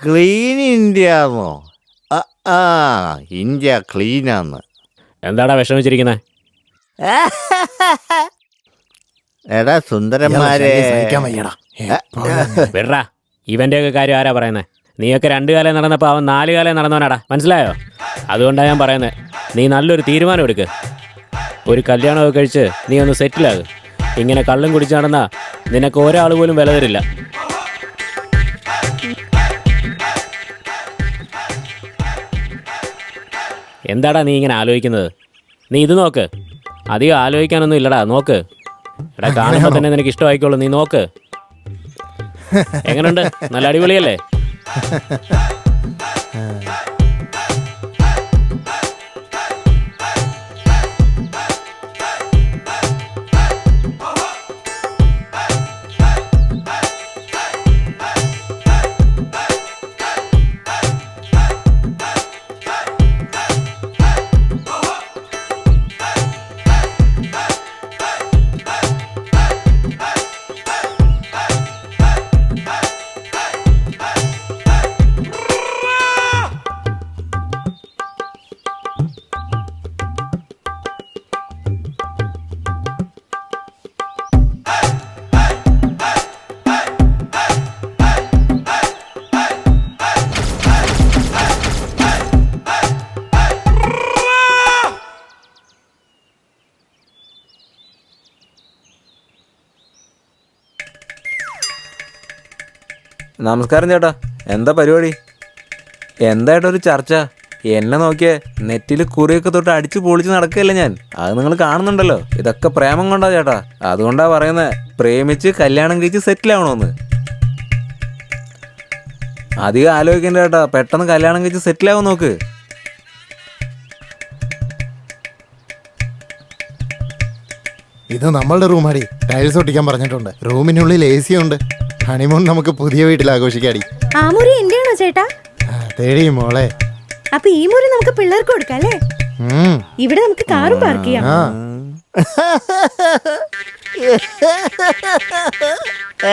Clean India എന്നോ? ആ India ക്ലീനാന്ന്. എന്താടാ വിഷമിച്ചിരിക്കുന്നത്? എടാ സുന്ദരന്മാരെ, വിടറാ. ഇവൻ്റെയൊക്കെ കാര്യം ആരാ പറയുന്നത്? നീയൊക്കെ 2 കാലം നടന്നപ്പോൾ അവൻ 4 കാലം നടന്നവനാടാ, മനസ്സിലായോ? അതുകൊണ്ടാണ് ഞാൻ പറയുന്നത്, നീ നല്ലൊരു തീരുമാനം എടുക്ക്. ഒരു കല്യാണമൊക്കെ കഴിച്ച് നീ ഒന്ന് സെറ്റിലാകും. ഇങ്ങനെ കള്ളും കുടിച്ച് നടന്നാ നിനക്ക് ഒരാൾ പോലും വില തരില്ല. എന്താടാ നീ ഇങ്ങനെ ആലോചിക്കുന്നത്? നീ ഇത് നോക്ക്. അധികം ആലോചിക്കാനൊന്നും ഇല്ലടാ, നോക്ക്. എടാ കാണുമ്പോൾ തന്നെ നിനക്ക് ഇഷ്ടമായിക്കോളൂ, നീ നോക്ക്. എങ്ങനെയുണ്ട്? നല്ല അടിപൊളിയല്ലേ? നമസ്കാരം ചേട്ടാ, എന്താ പരിപാടി? എന്തായിട്ടൊരു ചർച്ച? എന്നെ നോക്കിയേ, നെറ്റിൽ കുറിയൊക്കെ തൊട്ട് അടിച്ചു പൊളിച്ച് നടക്കുകയല്ലേ ഞാൻ. അത് നിങ്ങൾ കാണുന്നുണ്ടല്ലോ. ഇതൊക്കെ പ്രേമം കൊണ്ടാ ചേട്ടാ. അതുകൊണ്ടാ പറയുന്നത്, പ്രേമിച്ച് കല്യാണം കഴിച്ച് സെറ്റിലാവണമെന്ന്. അധികം ആലോചിക്കണ്ട ചേട്ടാ, പെട്ടെന്ന് കല്യാണം കഴിച്ച് സെറ്റിലാവും നോക്ക്. ഇത് നമ്മളുടെ റൂമാടി. ടൈൽസ് ഒട്ടിക്കാൻ പറഞ്ഞിട്ടുണ്ട്. റൂമിനുള്ളിൽ AC ഉണ്ട്. ഹണിമൂൺ നമുക്ക് പുതിയ വീട്ടിൽ ആഘോഷിക്കാടി. ആ മുറി എന്റെയാണോ ചേട്ടാ? തേടി മോളെ. അപ്പൊ ഈ മുറി നമുക്ക് പിള്ളേർക്ക് കൊടുക്കാം അല്ലേ? ഇവിടെ നമുക്ക് കാറും പാർക്ക് ചെയ്യാം.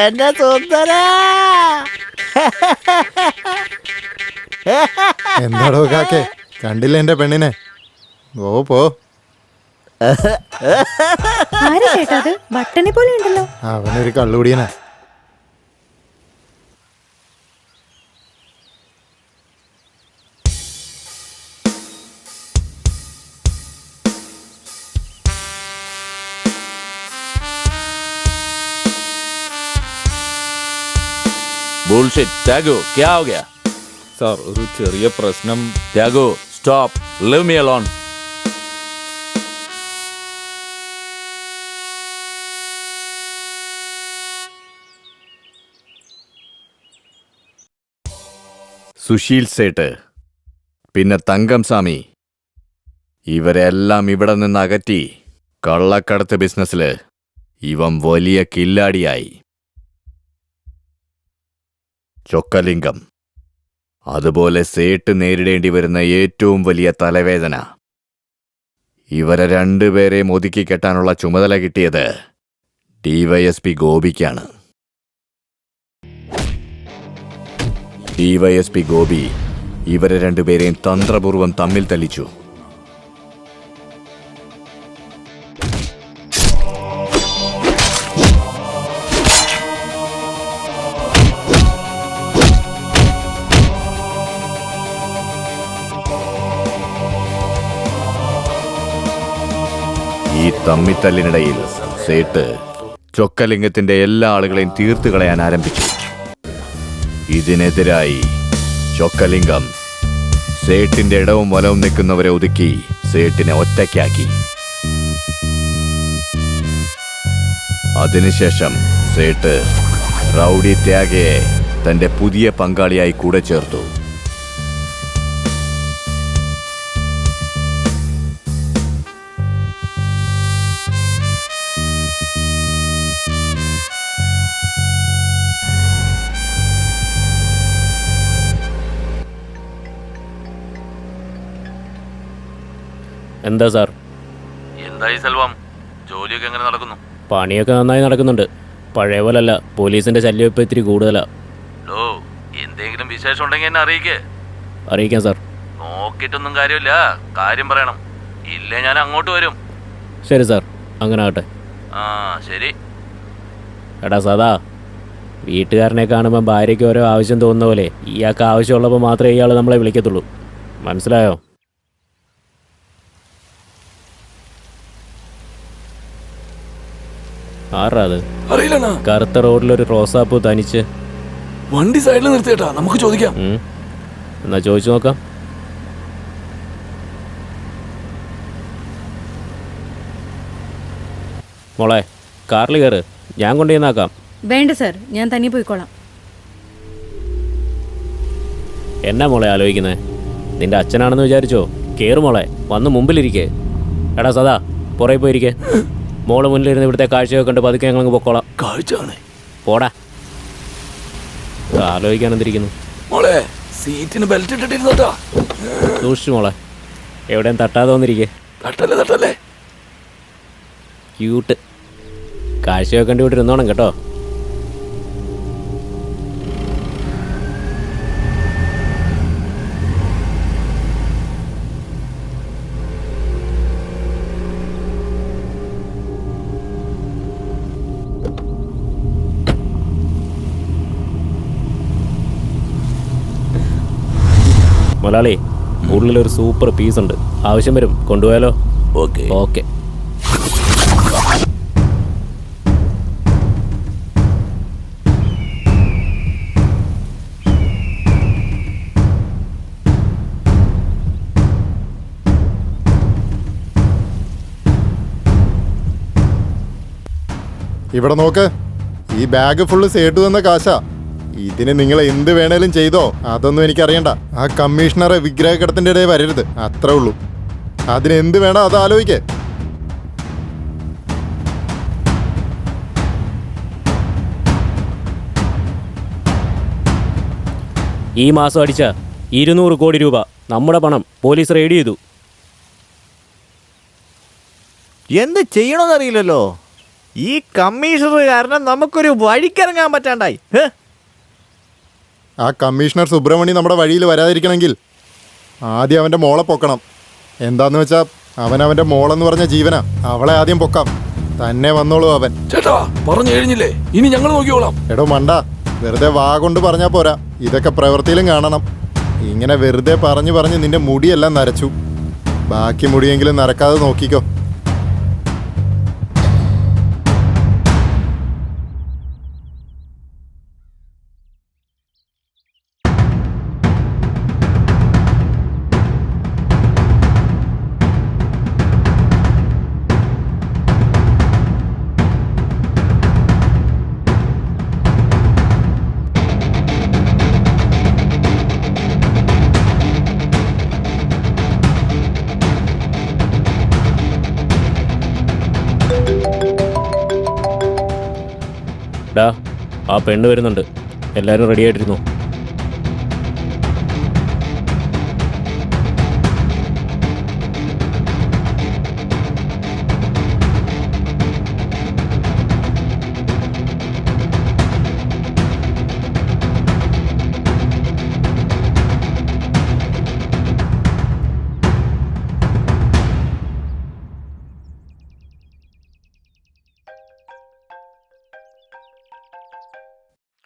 എന്റെ സുന്ദര, എന്താടോ കാക്കേ, കണ്ടില്ല എന്റെ പെണ്ണിനെ? പോ. ആരാ ചേട്ടാ അത്? ബട്ടനെ പോലെ ഉണ്ടല്ലോ. അവനൊരു കള്ളുകൂടിയനാ. Bullshit. Tyagu, क्या हो गया? സാർ, ഒരു ചെറിയ പ്രശ്നം. Tyagu, stop. Leave me alone. Sushil Sait, പിന്നെ തങ്കം സ്വാമി, ഇവരെല്ലാം ഇവിടെ നിന്ന് അകറ്റി കള്ളക്കടത്ത് ബിസിനസ്സിൽ ഇവൻ വലിയ കില്ലാടിയായി. ചൊക്കലിംഗം, അതുപോലെ സേട്ട് നേരിടേണ്ടി വരുന്ന ഏറ്റവും വലിയ തലവേദന. ഇവരെ 2 പേരെയും ഒതുക്കി കെട്ടാനുള്ള ചുമതല കിട്ടിയത് DYSP ഗോപിക്കാണ്. DYSP ഗോപി ഇവരെ 2 പേരെയും തന്ത്രപൂർവം തമ്മിൽ തല്ലിച്ചു. ഈ തമ്മിത്തല്ലിനിടയിൽ സേട്ട് ചൊക്കലിംഗത്തിന്റെ എല്ലാ ആളുകളെയും തീർത്തു കളയാൻ ആരംഭിച്ചു. ഇതിനെതിരായി ചൊക്കലിംഗം സേട്ടിന്റെ ഇടവും വലവും നിൽക്കുന്നവരെ ഒതുക്കി സേട്ടിനെ ഒറ്റയ്ക്കാക്കി. അതിനുശേഷം സേട്ട് റൗഡി ത്യാഗയെ തന്റെ പുതിയ പങ്കാളിയായി കൂടെ ചേർത്തു. എന്താ സാർ? എന്തായി സെൽവം, ജോലിയൊക്കെ എങ്ങനെ നടക്കുന്നു? പണിയൊക്കെ നന്നായി നടക്കുന്നുണ്ട്. പഴയ പോലല്ല, പോലീസിന്റെ ശല്യം ഇപ്പം ഇത്തിരി കൂടുതലാ. ലോ, എന്ത് എന്തെങ്കിലും വിശേഷം ഉണ്ടെങ്കിൽ എന്നെ അറിയിക്കേ. അറിയിക്കാം സാർ. നോക്കിയിട്ടൊന്നും കാര്യമില്ല, കാര്യം പറയണം. ഇല്ലേ ഞാൻ അങ്ങോട്ട് വരും. ശരി സാർ, അങ്ങനെ ആകട്ടെ. ആ ശരി. എടാ സദാ, വീട്ടുകാരനെ കാണുമ്പോൾ ഭാര്യയ്ക്ക് ഓരോ ആവശ്യം തോന്നുന്ന പോലെ ഇയാൾക്ക് ആവശ്യമുള്ളപ്പോൾ മാത്രമേ ഇയാൾ നമ്മളെ വിളിക്കത്തുള്ളൂ. മനസ്സിലായോ? ആറാ അത്? അറിയില്ലണ്ണാ. കറുത്ത റോഡിലൊരു റോസാപ്പൂ തനിച്ച്. വണ്ടി സൈഡിൽ നിർത്തിയേട്ടാ, നമുക്ക് ചോദിക്കാം. എന്നാ ചോദിച്ചു നോക്കാം. മോളെ, കാറിൽ കയറ്, ഞാൻ കൊണ്ടുചെന്നാക്കാം. വേണ്ട സർ, ഞാൻ തന്നെ പോയിക്കോളാം. എന്നാ മോളെ ആലോചിക്കുന്നേ? നിന്റെ അച്ഛനാണെന്ന് വിചാരിച്ചോ? കയറ് മോളെ, വന്ന് മുമ്പിലിരിക്കേ. എടാ സദാ, പുറകെ പോയിരിക്കേ. മോള് മുന്നിലിരുന്ന് ഇവിടുത്തെ കാഴ്ചയൊക്കെ കണ്ട് പതുക്കെ ഞങ്ങൾ പൊക്കോളാം. കാഴ്ചയാണ്. പോടാ, ആലോചിക്കാനെന്തിരിക്കുന്നു. മോളെ, സീറ്റിന് ബെൽറ്റ് ഇട്ടിട്ടിരുന്നോട്ടാ. സൂക്ഷിച്ചു മോളെ, എവിടെയും തട്ടാതെ വന്നിരിക്കേ. തട്ടല്ലേ തട്ടല്ലേ. ക്യൂട്ട്. കാഴ്ചയൊക്കെ കണ്ട് ഇവിടെ ഇരുന്നോണം കേട്ടോ. മലയാളി, ഉള്ളിലൊരു സൂപ്പർ പീസ് ഉണ്ട്, ആവശ്യം വരും, കൊണ്ടുപോയാലോ? Okay okay. ഇവിടെ നോക്ക്, ഈ ബാഗ് ഫുള്ള് സേട്ടു തന്ന കാശാ. ഇതിന് നിങ്ങൾ എന്ത് വേണേലും ചെയ്തോ, അതൊന്നും എനിക്കറിയണ്ട. ആ കമ്മീഷണറെ വിഗ്രഹക്കടത്തിന്റെ ഇടയിൽ വരരുത്, അത്രേ ഉള്ളൂ. അതിന് എന്ത് വേണോ അത് ആലോചിക്കേ. ഈ മാസം അടിച്ച 200 കോടി രൂപ നമ്മുടെ പണം പോലീസ് റെയ്ഡ് ചെയ്തു. എന്ത് ചെയ്യണമെന്നറിയില്ലല്ലോ. ഈ കമ്മീഷണർ കാരണം നമുക്കൊരു വഴിക്കിറങ്ങാൻ പറ്റാണ്ടായി. ആ കമ്മീഷണർ സുബ്രഹ്മണ്യം നമ്മുടെ വഴിയിൽ വരാതിരിക്കണമെങ്കിൽ ആദ്യം അവൻ്റെ മോളെ പൊക്കണം. എന്താന്ന് വെച്ചാൽ അവൻ്റെ മോളെന്ന് പറഞ്ഞ ജീവനാ. അവളെ ആദ്യം പൊക്കാം, തന്നെ വന്നോളൂ അവൻ. ചേട്ടാ, പറഞ്ഞു കഴിഞ്ഞില്ലേ, ഇനി ഞങ്ങൾ നോക്കിക്കോളാം. എടോ മണ്ട, വെറുതെ വാ കൊണ്ട് പറഞ്ഞാൽ പോരാ, ഇതൊക്കെ പ്രവൃത്തിയിലും കാണണം. ഇങ്ങനെ വെറുതെ പറഞ്ഞു പറഞ്ഞ് നിന്റെ മുടിയെല്ലാം നരച്ചു. ബാക്കി മുടിയെങ്കിലും നരക്കാതെ നോക്കിക്കോ. ഡാ, ആ പെണ്ണ് വരുന്നുണ്ട്, എല്ലാവരും റെഡി ആയിട്ടിരുന്നു.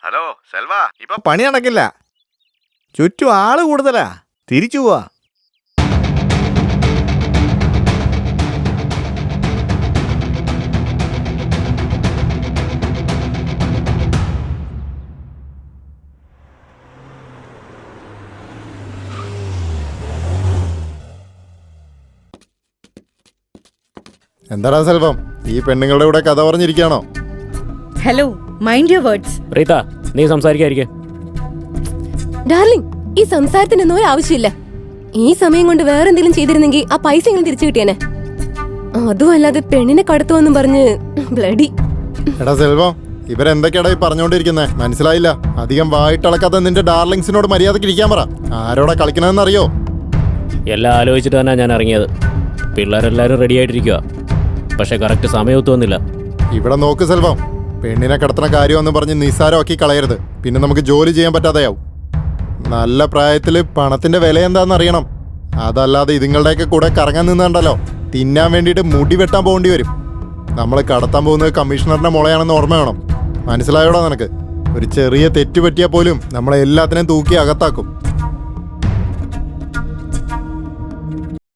ഹലോ സെൽവ, ഇപ്പൊ പണി നടക്കില്ല, ചുറ്റും ആള് കൂടുതലാ. തിരിച്ചു പോവാ. എന്താടാ സെൽവം, ഈ പെണ്ണുങ്ങളുടെ കൂടെ കഥ പറഞ്ഞിരിക്കുകയാണോ? Hello, mind your words. Reetha, നീ സംസാരിക്കാതിരിക്കെ. ഡാർലിംഗ്, ഈ സംസാരത്തിനൊന്നും ഒരു ആവശ്യമില്ല. ഈ സമയം കൊണ്ട് വേറെന്തെങ്കിലും ചെയ്തിരുന്നെങ്കിൽ ആ പൈസ എങ്കിലും തിരിച്ചു കിട്ടിയേനെ. അതും അല്ലാതെ പെണ്ണിനെ കടത്തുവെന്നും പറഞ്ഞ് ബ്ലഡി. എടാ സെൽവം, ഇവരെന്തൊക്കെയാടാ ഈ പറഞ്ഞുകൊണ്ടിരിക്കുന്നേ? മനസ്സിലായില്ല. അധികം വായിട്ടളക്കാത്ത നിന്റെ ഡാർലിങ്സിനോട് മര്യാദക്ക് ഇരിക്കാൻ പറ. ആരോടാ കളിക്കണമെന്നറിയോ? എല്ലാം ആലോചിച്ചിട്ട് തന്നെ ഞാൻ ഇറങ്ങിയത്. പിള്ളേരെല്ലാവരും റെഡി ആയിട്ടിരിക്കുക, പക്ഷെ കറക്റ്റ് സമയത്ത് വന്നില്ല. ഇവിടെ നോക്ക് സെൽവം, പെണ്ണിനെ കടത്തുന്ന കാര്യമെന്ന് പറഞ്ഞ് നിസ്സാരമാക്കി കളയരുത്, പിന്നെ നമുക്ക് ജോലി ചെയ്യാൻ പറ്റാതെയാവും. നല്ല പ്രായത്തിൽ പണത്തിന്റെ വില എന്താണെന്ന് അറിയണം. അതല്ലാതെ ഇതുങ്ങളുടെയൊക്കെ കൂടെ കറങ്ങാൻ നിന്നുണ്ടല്ലോ തിന്നാൻ വേണ്ടിയിട്ട് മുടി വെട്ടാൻ പോകേണ്ടി വരും. നമ്മൾ കടത്താൻ പോകുന്നത് കമ്മീഷണറിന്റെ മുളയാണെന്ന് ഓർമ്മ വേണം. മനസ്സിലായോടാ നിനക്ക്? ഒരു ചെറിയ തെറ്റ് പറ്റിയാൽ പോലും നമ്മളെ എല്ലാത്തിനെയും തൂക്കി അകത്താക്കും.